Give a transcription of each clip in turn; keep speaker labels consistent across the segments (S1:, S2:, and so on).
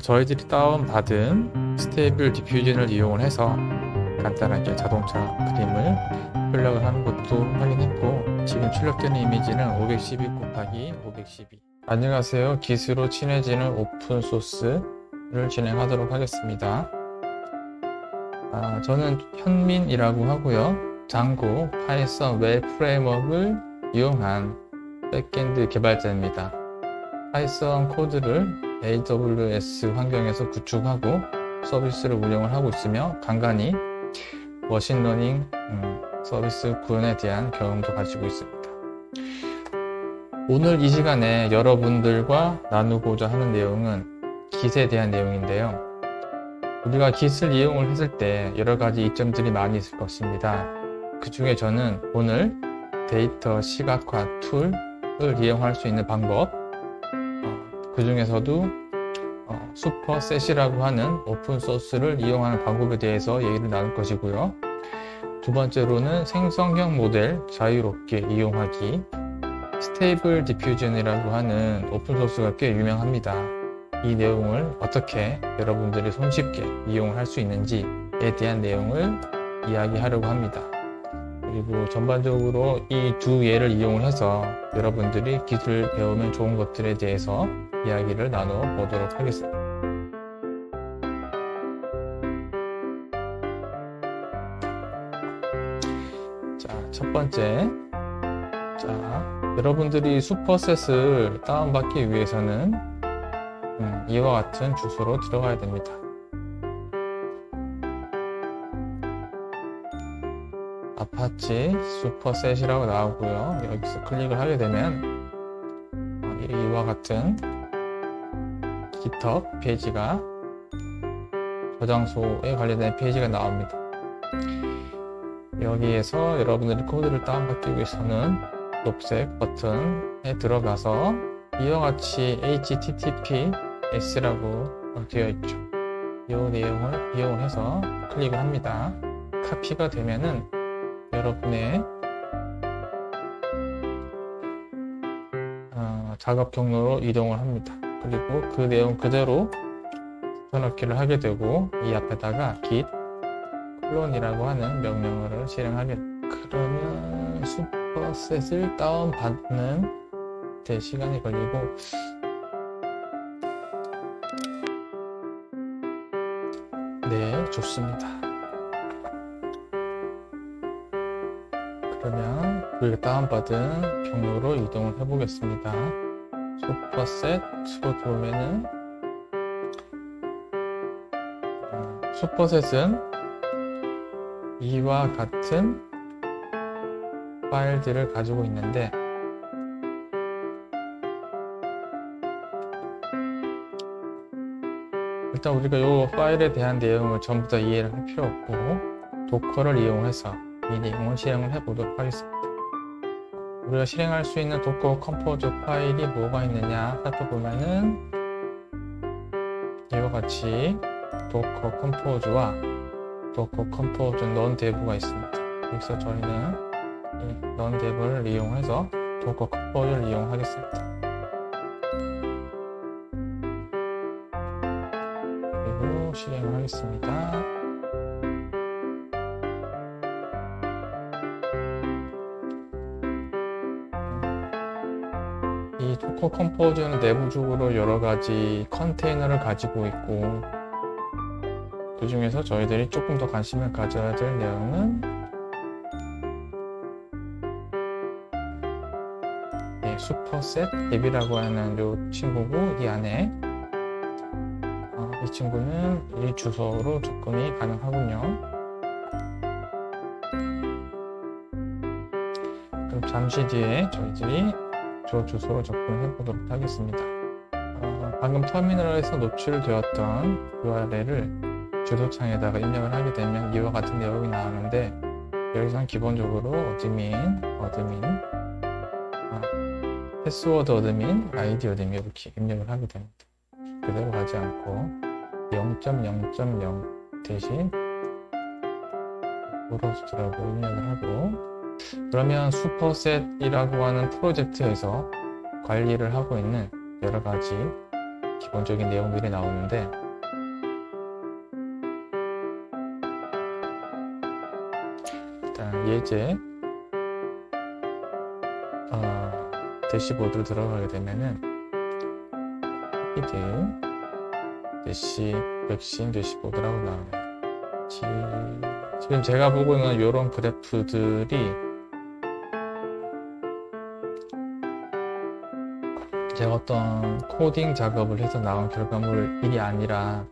S1: 저희들이 다운받은 스테이블 디퓨전을 이용을 해서 간단하게 자동차 그림을 출력을 하는 것도 확인했고, 지금 출력되는 이미지는 512 곱하기 512. 안녕하세요. 기술로 친해지는 오픈소스를 진행하도록 하겠습니다. 저는 현민이라고 하고요. 장고, 파이썬 웹 프레임워크를 이용한 백엔드 개발자입니다. 파이썬 코드를 AWS 환경에서 구축하고 서비스를 운영을 하고 있으며 간간히 머신러닝 서비스 구현에 대한 경험도 가지고 있습니다. 오늘 이 시간에 여러분들과 나누고자 하는 내용은 Git에 대한 내용인데요. 우리가 Git을 이용을 했을 때 여러 가지 이점들이 많이 있을 것입니다. 그 중에 저는 오늘 데이터 시각화 툴을 이용할 수 있는 방법, 그 중에서도 슈퍼셋이라고 하는 오픈소스를 이용하는 방법에 대해서 얘기를 나눌 것이고요. 두 번째로는 생성형 모델 자유롭게 이용하기, 스테이블 디퓨전이라고 하는 오픈소스가 꽤 유명합니다. 이 내용을 어떻게 여러분들이 손쉽게 이용을 할 수 있는지에 대한 내용을 이야기하려고 합니다. 그리고 전반적으로 이 두 예를 이용을 해서 여러분들이 기술을 배우면 좋은 것들에 대해서 이야기를 나눠 보도록 하겠습니다. 자, 첫 번째. 여러분들이 슈퍼셋을 다운받기 위해서는 이와 같은 주소로 들어가야 됩니다. 아파치 슈퍼셋이라고 나오고요. 여기서 클릭을 하게 되면 이와 같은 GitHub 페이지가, 저장소에 관련된 페이지가 나옵니다. 여기에서 여러분들이 코드를 다운받기 위해서는 녹색 버튼에 들어가서 이와 같이 HTTPS라고 되어 있죠. 이 내용을 이용해서 클릭을 합니다. 카피가 되면은 여러분의 작업 경로로 이동을 합니다. 그리고 그 내용 그대로 붙여넣기를 하게 되고, 이 앞에다가 git 클론이라고 하는 명령어를 실행하게 됩니다. 그러면 슈퍼셋을 다운받는 데 시간이 걸리고, 네, 좋습니다. 그러면 그 다운받은 경로로 이동을 해보겠습니다. 슈퍼셋으로 들어오면은 슈퍼셋은 이와 같은 파일들을 가지고 있는데, 일단 우리가 이 파일에 대한 내용을 전부 다 이해를 할 필요 없고 도커를 이용해서 이 내용을 실행을 해보도록 하겠습니다. 우리가 실행할 수 있는 도커 컴포즈 파일이 뭐가 있느냐 살펴보면은 이와 같이 도커 컴포즈와 도커 컴포즈 넌데브가 있습니다. 여기서 저희는 이 넌데브를 이용해서 도커 컴포즈를 이용하겠습니다. 그리고 실행을 하겠습니다. 이 도커 컴포즈는 내부적으로 여러 가지 컨테이너를 가지고 있고, 그 중에서 저희들이 조금 더 관심을 가져야 될 내용은 슈퍼셋 앱이라고 하는 이 친구고, 이 안에 이 친구는 이 주소로 접근이 가능하군요. 그럼 잠시 뒤에 저희들이 저 주소로 접근해 보도록 하겠습니다. 방금 터미널에서 노출되었던 URL을 주소창에다가 입력을 하게 되면 이와 같은 내용이 나오는데, 여기서는 기본적으로 패스워드 어드민, 아이디 어드민 이렇게 입력을 하게 됩니다. 그대로 가지 않고 0.0.0 대신 브로스트라고 입력을 하고, 그러면 슈퍼셋이라고 하는 프로젝트에서 관리를 하고 있는 여러 가지 기본적인 내용들이 나오는데, 일단 예제 대시보드로 들어가게 되면은 피드 대시 백신 대시보드라고 나옵니다. 지금 제가 보고 있는 이런 그래프들이 제가 어떤 코딩 작업을 해서 나온 결과물이 아니라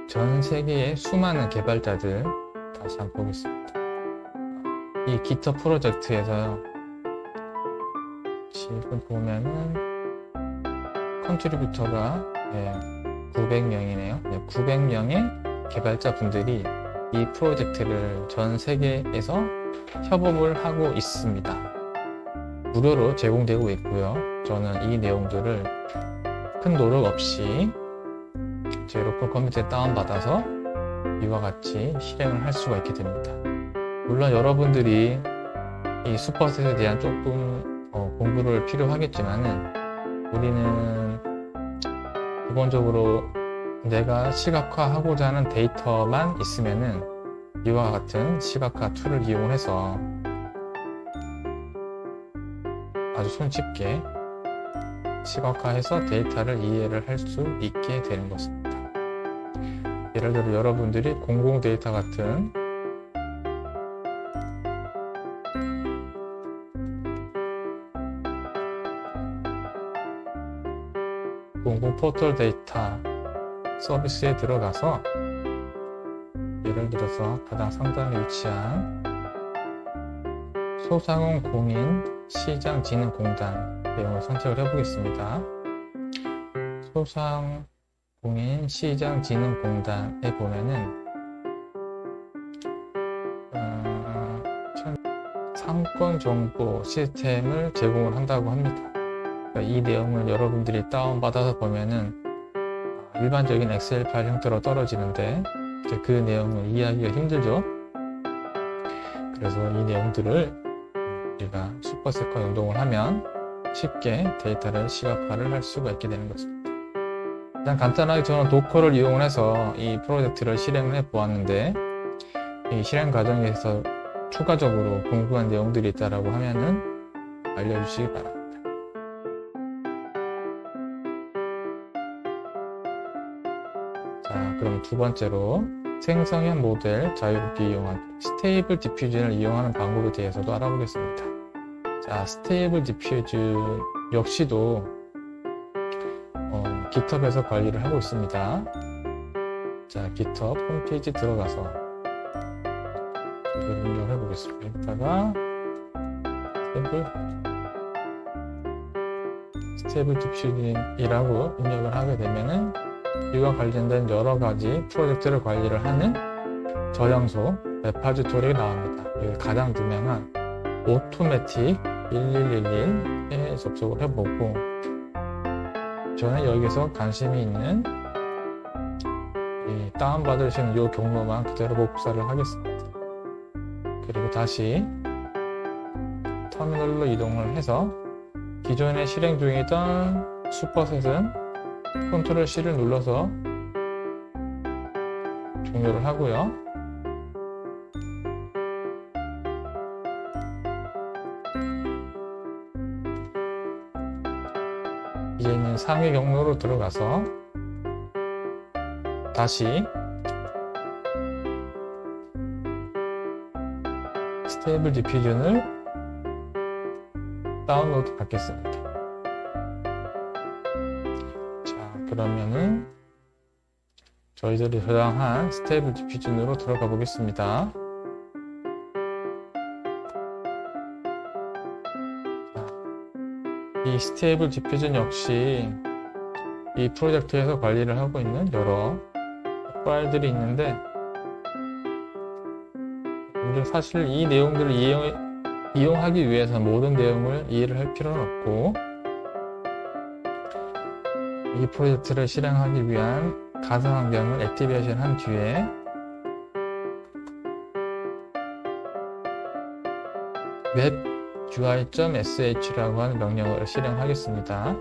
S1: 전 세계의 수많은 개발자들, 다시 한번 보겠습니다. 이 GitHub 프로젝트에서요, 지금 보면은 컨트리뷰터가 900명이네요. 900명의 개발자분들이 이 프로젝트를 전 세계에서 협업을 하고 있습니다. 무료로 제공되고 있고요. 저는 이 내용들을 큰 노력 없이 제 로컬 컴퓨터에 다운받아서 이와 같이 실행을 할 수가 있게 됩니다. 물론 여러분들이 이 슈퍼셋에 대한 조금 공부를 필요하겠지만은, 우리는 기본적으로 내가 시각화하고자 하는 데이터만 있으면은 이와 같은 시각화 툴을 이용해서 아주 손쉽게 시각화해서 데이터를 이해를 할 수 있게 되는 것입니다. 예를 들어 여러분들이 공공 데이터 같은 공공 포털 데이터 서비스에 들어가서, 예를 들어서 가장 상단에 위치한 소상공 공인 시장진흥공단 내용을 선택을 해보겠습니다. 소상공인 시장진흥공단에 보면은 상권 정보 시스템을 제공을 한다고 합니다. 이 내용을 여러분들이 다운받아서 보면은 일반적인 엑셀 파일 형태로 떨어지는데, 그 내용을 이해하기가 힘들죠. 그래서 이 내용들을 우리가 슈퍼셋과 연동을 하면 쉽게 데이터를 시각화를 할 수가 있게 되는 것입니다. 가장 간단하게 저는 도커를 이용해서 이 프로젝트를 실행을 해 보았는데, 이 실행 과정에서 추가적으로 궁금한 내용들이 있다라고 하면은 알려주시기 바랍니다. 자, 그럼 두 번째로 생성형 모델 자유롭게 이용하기, 스테이블 디퓨전을 이용하는 방법에 대해서도 알아보겠습니다. 자, 스테이블 디퓨전 역시도 GitHub에서 관리를 하고 있습니다. 자, GitHub 홈페이지 들어가서 이걸 입력해 보겠습니다. 여기다가 스테이블 디퓨전이라고 입력을 하게 되면은 이와 관련된 여러 가지 프로젝트를 관리를 하는 저장소 레파지토리가 나옵니다. 여기 가장 유명한 오토매틱 1111에 접속을 해보고, 저는 여기서 관심이 있는 이 다운받으시는 이 경로만 그대로 복사를 하겠습니다. 그리고 다시 터미널로 이동을 해서 기존에 실행 중이던 슈퍼셋은 컨트롤 C를 눌러서 종료를 하고요. 이제는 상위 경로로 들어가서 다시 스테이블 디퓨전을 다운로드 받겠습니다. 자, 그러면은 저희들이 저장한 스테이블 디퓨전으로 들어가 보겠습니다. 자, 이 스테이블 디퓨전 역시 이 프로젝트에서 관리를 하고 있는 여러 파일들이 있는데, 우리가 사실 이 내용들을 이용하기 위해서 모든 내용을 이해를 할 필요는 없고, 이 프로젝트를 실행하기 위한 가상 환경을 액티베이션 한 뒤에 web UI.sh라고 하는 명령어를 실행하겠습니다.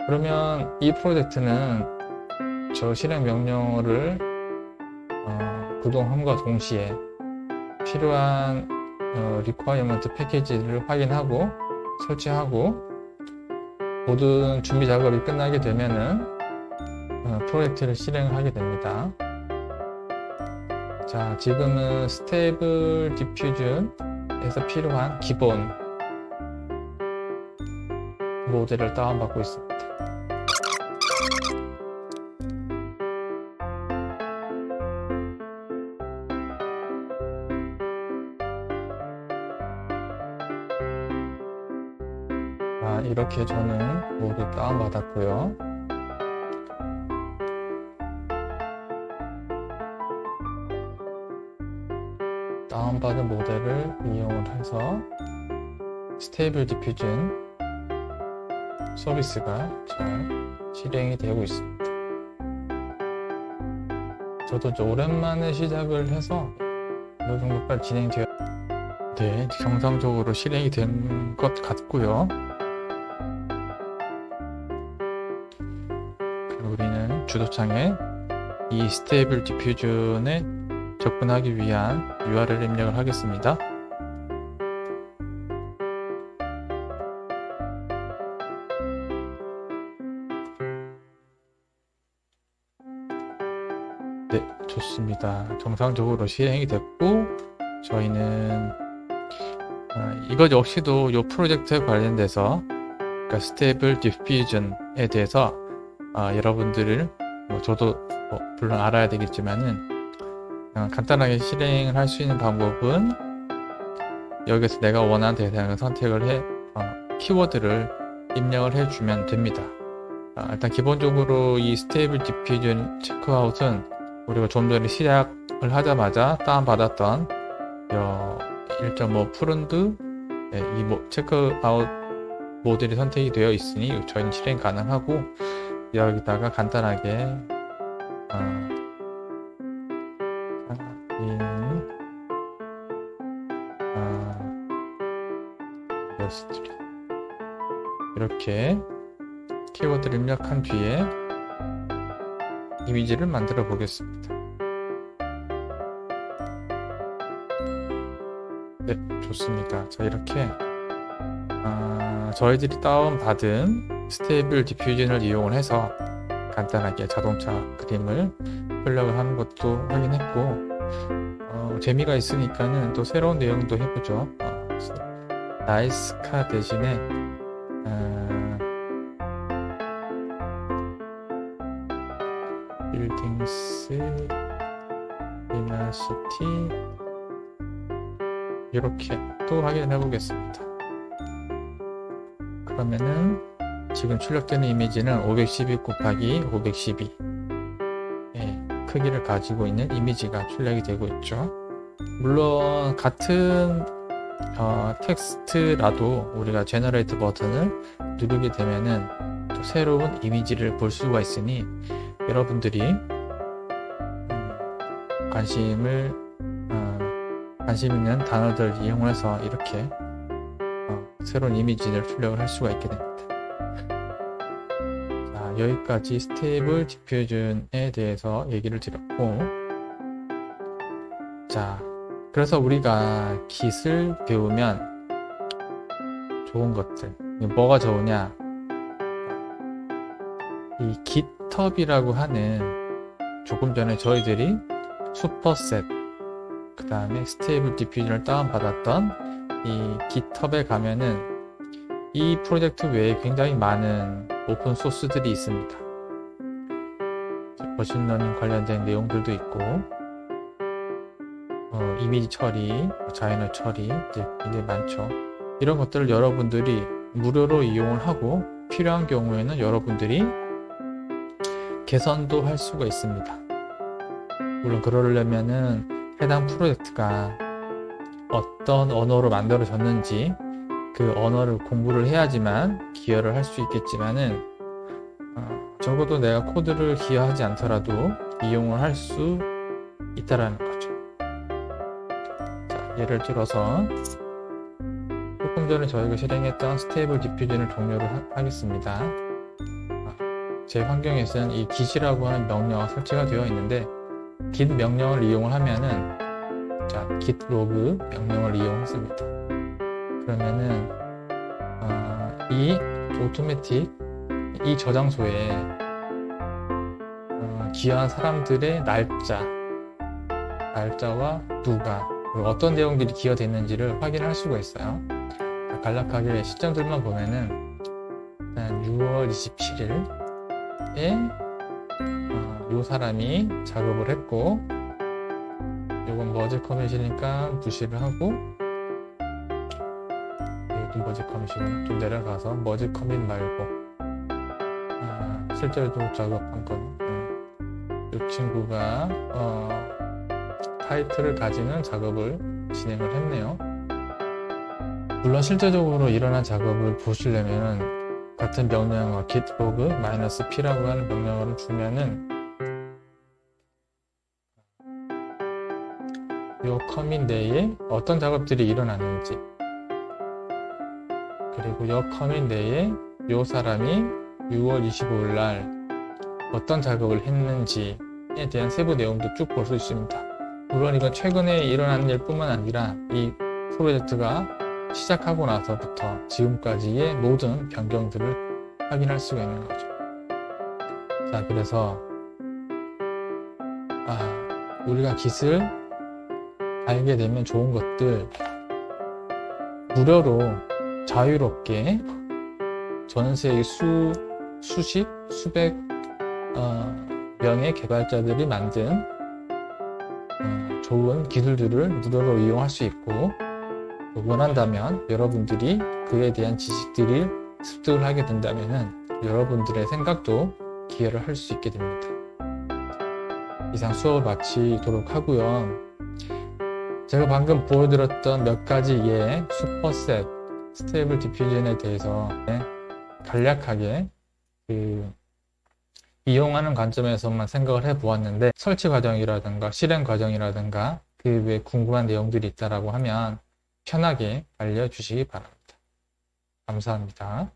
S1: 그러면 이 프로젝트는 저 실행 명령어를 구동함과 동시에 필요한 requirement 패키지를 확인하고 설치하고 모든 준비 작업이 끝나게 되면은 프로젝트를 실행하게 됩니다. 자, 지금은 스테이블 디퓨전에서 필요한 기본 모델을 다운받고 있습니다. 이렇게 저는 모두 다운받았고요. 다운받은 모델을 이용을 해서 스테이블 디퓨전 서비스가 잘 실행이 되고 있습니다. 저도 오랜만에 시작을 해서 어느 정도까지 진행되어 정상적으로 실행이 된 것 같고요. 우리는 주도창에 이 스테이블 디퓨전에 접근하기 위한 URL 입력을 하겠습니다. 네, 좋습니다. 정상적으로 실행이 됐고 저희는 이것 역시도 이 프로젝트에 관련돼서 그러니까 스테이블 디퓨전에 대해서 여러분들을 저도 물론 알아야 되겠지만은 간단하게 실행을 할 수 있는 방법은 여기서 내가 원하는 대상을 선택을 해 키워드를 입력을 해주면 됩니다. 일단 기본적으로 이 스테이블 디퓨전 체크아웃은 우리가 좀 전에 시작을 하자마자 다운받았던 1.5 프룬드 이 체크아웃 모델이 선택이 되어 있으니 저희는 실행 가능하고 여기다가 간단하게 이렇게 키워드를 입력한 뒤에 이미지를 만들어 보겠습니다. 네, 좋습니다. 자, 이렇게 저희들이 다운받은 스테이블 디퓨전을 이용을 해서 간단하게 자동차 그림을 출력을 하는 것도 확인했고 재미가 있으니까는 또 새로운 내용도 해보죠. 나이스카 대신에 빌딩스 리나시티 이렇게 또 확인을 해보겠습니다. 그러면은 지금 출력되는 이미지는 512 곱하기 512 크기를 가지고 있는 이미지가 출력이 되고 있죠. 물론 같은 텍스트라도 우리가 제너레이트 버튼을 누르게 되면은 또 새로운 이미지를 볼 수가 있으니 여러분들이 관심 있는 단어들 이용해서 이렇게 새로운 이미지를 출력을 할 수가 있게 됩니다. 자, 여기까지 스테이블 디퓨전에 대해서 얘기를 드렸고, 자, 그래서 우리가 Git을 배우면 좋은 것들 뭐가 좋으냐, 이 GitHub이라고 하는 조금 전에 저희들이 슈퍼셋 그 다음에 스테이블 디퓨전을 다운받았던 이 GitHub에 가면은 이 프로젝트 외에 굉장히 많은 오픈 소스들이 있습니다. 머신러닝 관련된 내용들도 있고 이미지 처리, 자연어 처리 이제 많죠. 이런 것들을 여러분들이 무료로 이용을 하고 필요한 경우에는 여러분들이 개선도 할 수가 있습니다. 물론 그러려면은 해당 프로젝트가 어떤 언어로 만들어졌는지 그 언어를 공부를 해야지만 기여를 할 수 있겠지만은 적어도 내가 코드를 기여하지 않더라도 이용을 할 수 있다라는 거죠. 자, 예를 들어서 조금 전에 저희가 실행했던 스테이블 디퓨전을 종료를 하겠습니다. 제 환경에서는 이 git이라고 하는 명령어가 설치가 되어 있는데 git 명령을 이용을 하면은 자, git log 명령을 이용했습니다. 그러면은 이 automatic 이 저장소에 기여한 사람들의 날짜와 누가 그리고 어떤 내용들이 기여됐는지를 확인할 수가 있어요. 간략하게 시점들만 보면은 일단 6월 27일에 이 사람이 작업을 했고 이건 머지 커밋이니까 무시를 하고 여기도 머지 커밋이구나. 좀 내려가서 머지 커밋 말고 실제로 작업한 건 이 친구가 타이틀을 가지는 작업을 진행을 했네요. 물론 실제적으로 일어난 작업을 보시려면 같은 명령어 git log -p라고 하는 명령어를 주면은 이 커밋 내에 어떤 작업들이 일어났는지 그리고 이 커밋 내에 이 사람이 6월 25일 날 어떤 작업을 했는지에 대한 세부 내용도 쭉 볼 수 있습니다. 물론 이건 최근에 일어난 일뿐만 아니라 이 프로젝트가 시작하고 나서부터 지금까지의 모든 변경들을 확인할 수가 있는 거죠. 자, 그래서 우리가 git을 알게 되면 좋은 것들 무료로 자유롭게 전 세계 수백 명의 개발자들이 만든 좋은 기술들을 무료로 이용할 수 있고 원한다면 여러분들이 그에 대한 지식들을 습득을 하게 된다면 여러분들의 생각도 기여를 할 수 있게 됩니다. 이상 수업을 마치도록 하고요. 제가 방금 보여드렸던 몇 가지의 슈퍼셋, 스테이블 디퓨전에 대해서 간략하게 이용하는 관점에서만 생각을 해보았는데 설치 과정이라든가 실행 과정이라든가 그 외에 궁금한 내용들이 있다라고 하면 편하게 알려주시기 바랍니다. 감사합니다.